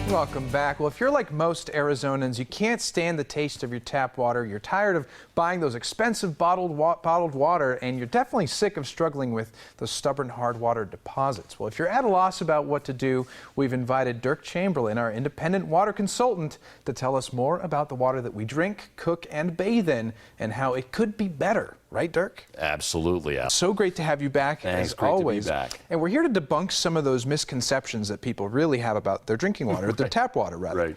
Welcome back. Well, if you're like most Arizonans, you can't stand the taste of your tap water. You're tired of buying those expensive bottled water, and you're definitely sick of struggling with those stubborn hard water deposits. Well, if you're at a loss about what to do, we've invited Derk Chamberlin, our independent water consultant, to tell us more about the water that we drink, cook, and bathe in, and how it could be better. Right, Derk? Absolutely. Yeah. So great to have you back, Thanks, as always. to be back. And we're here to debunk some of those misconceptions that people really have about their drinking water, their tap water, rather. Right.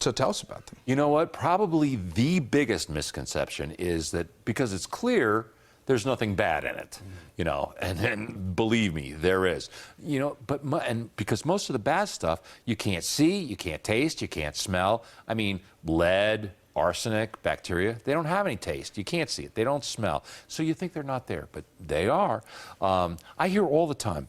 So tell us about them. You know what? Probably the biggest misconception is that because it's clear, there's nothing bad in it, you know, and believe me, there is, you know, and because most of the bad stuff you can't see, you can't taste, you can't smell. I mean, lead, arsenic, bacteria, they don't have any taste. You can't see it. They don't smell. So you think they're not there, but they are. I hear all the time,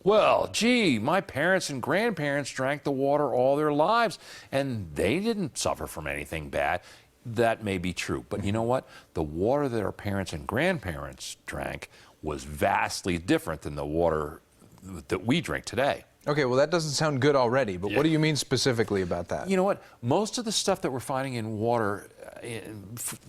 well, gee, my parents and grandparents drank the water all their lives, and they didn't suffer from anything bad. That may be true, but you know what? The water that our parents and grandparents drank was vastly different than the water that we drink today. Okay, well, that doesn't sound good already, but what do you mean specifically about that? You know what? Most of the stuff that we're finding in water,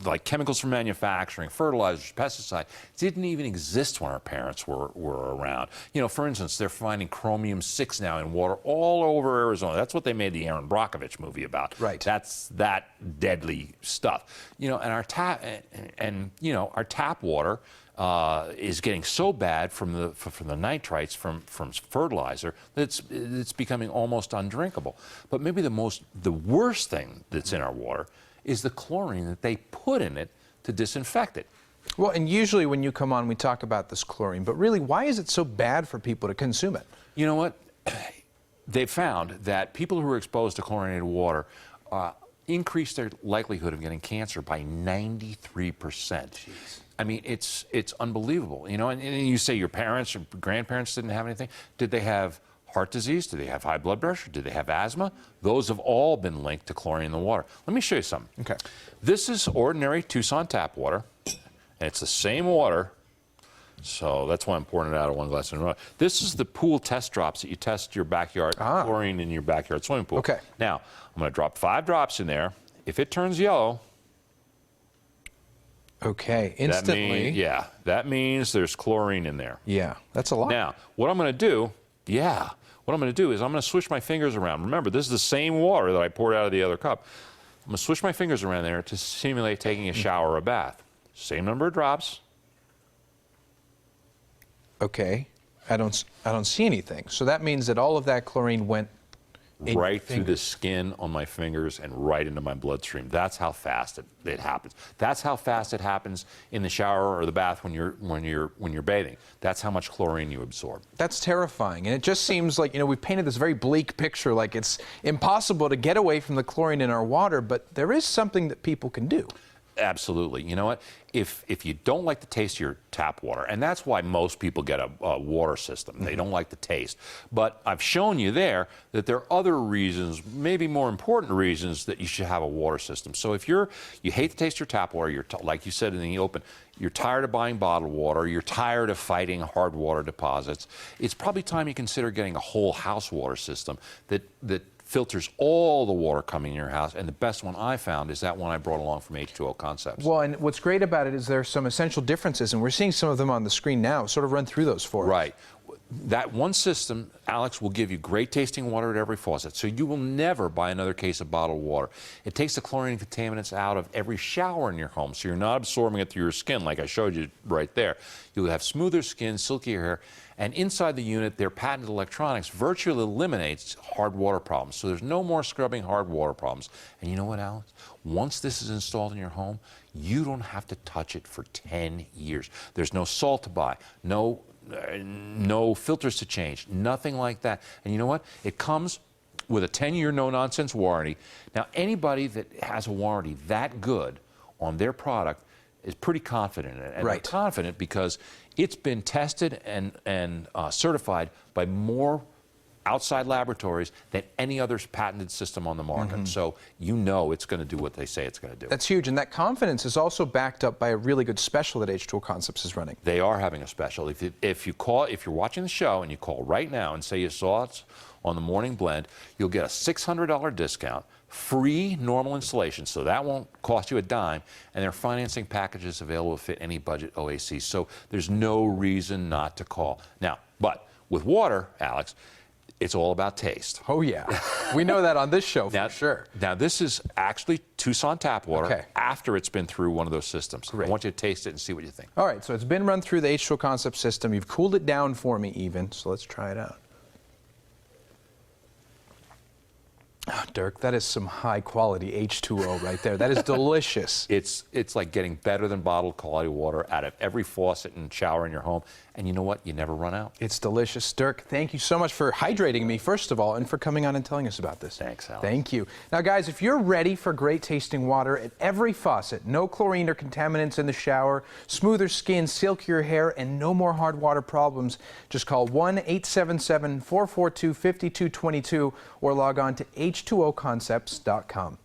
like chemicals from manufacturing, fertilizers, pesticides, didn't even exist when our parents were around. You know, for instance, they're finding chromium-6 now in water all over Arizona. That's what they made the Aaron Brockovich movie about. Right. That's that deadly stuff. You know, and our tap water is getting so bad from the nitrites from fertilizer that it's becoming almost undrinkable. But maybe the worst thing that's in our water is the chlorine that they put in it to disinfect it. Well, and usually when you come on, we talk about this chlorine, but really, why is it so bad for people to consume it? You know what? They've found that people who are exposed to chlorinated water increase their likelihood of getting cancer by 93%. Jeez. I mean, it's unbelievable, you know, and you say your parents or grandparents didn't have anything. Did they have heart disease? Did they have high blood pressure? Did they have asthma? Those have all been linked to chlorine in the water. Let me show you something. Okay. This is ordinary Tucson tap water, and it's the same water, so that's why I'm pouring it out of one glass in a row. This is the pool test drops that you test your backyard, chlorine in your backyard swimming pool. Okay. Now, I'm going to drop 5 drops in there. If it turns yellow, okay, instantly. That means there's chlorine in there. Yeah, that's a lot. Now, what I'm going to do, what I'm going to do is I'm going to swish my fingers around. Remember, this is the same water that I poured out of the other cup. I'm going to swish my fingers around there to simulate taking a shower or a bath. Same number of drops. Okay, I don't see anything. So that means that all of that chlorine went right through the skin on my fingers and right into my bloodstream. That's how fast it happens. That's how fast it happens in the shower or the bath when you're bathing. That's how much chlorine you absorb. That's terrifying, and it just seems like, you know, we've painted this very bleak picture, like it's impossible to get away from the chlorine in our water, but there is something that people can do. Absolutely. You know what? If you don't like the taste of your tap water, and that's why most people get a water system. They don't like the taste. But I've shown you there that there are other reasons, maybe more important reasons, that you should have a water system. So if you hate the taste of your tap water, like you said in the open, you're tired of buying bottled water, you're tired of fighting hard water deposits, it's probably time you consider getting a whole house water system that filters all the water coming in your house, and the best one I found is that one I brought along from H2O Concepts. Well, and what's great about it is there are some essential differences, and we're seeing some of them on the screen now. Sort of run through those for us. Right. That one system, Alex, will give you great tasting water at every faucet, so you will never buy another case of bottled water. It takes the chlorine contaminants out of every shower in your home, so you're not absorbing it through your skin like I showed you right there. You'll have smoother skin, silkier hair, and inside the unit, their patented electronics virtually eliminates hard water problems, so there's no more scrubbing hard water problems. And you know what, Alex? Once this is installed in your home, you don't have to touch it for 10 years. There's no salt to buy, no filters to change, nothing like that. And you know what? It comes with a 10-year no-nonsense warranty. Now, anybody that has a warranty that good on their product is pretty confident in it. And they're confident because it's been tested and certified by more outside laboratories than any other patented system on the market. So you know it's going to do what they say it's going to do. That's huge, and that confidence is also backed up by a really good special that H2O Concepts is running. They are having a special. If you're watching the show and you call right now and say you saw it on the Morning Blend, you'll get a $600 discount, free normal installation, so that won't cost you a dime, and their financing packages available to fit any budget OAC. So there's no reason not to call. Now, but with water, Alex, it's all about taste. Oh, yeah. We know that on this show for sure. Now, this is actually Tucson tap water after it's been through one of those systems. Great. I want you to taste it and see what you think. All right, so it's been run through the H2O Concepts system. You've cooled it down for me even, so let's try it out. Oh, Derk, that is some high-quality H2O right there. That is delicious. It's like getting better than bottled quality water out of every faucet and shower in your home. And you know what? You never run out. It's delicious. Derk, thank you so much for hydrating me, first of all, and for coming on and telling us about this. Thanks, Alex. Thank you. Now, guys, if you're ready for great tasting water at every faucet, no chlorine or contaminants in the shower, smoother skin, silkier hair, and no more hard water problems, just call 1-877-442-5222 or log on to H2OConcepts.com.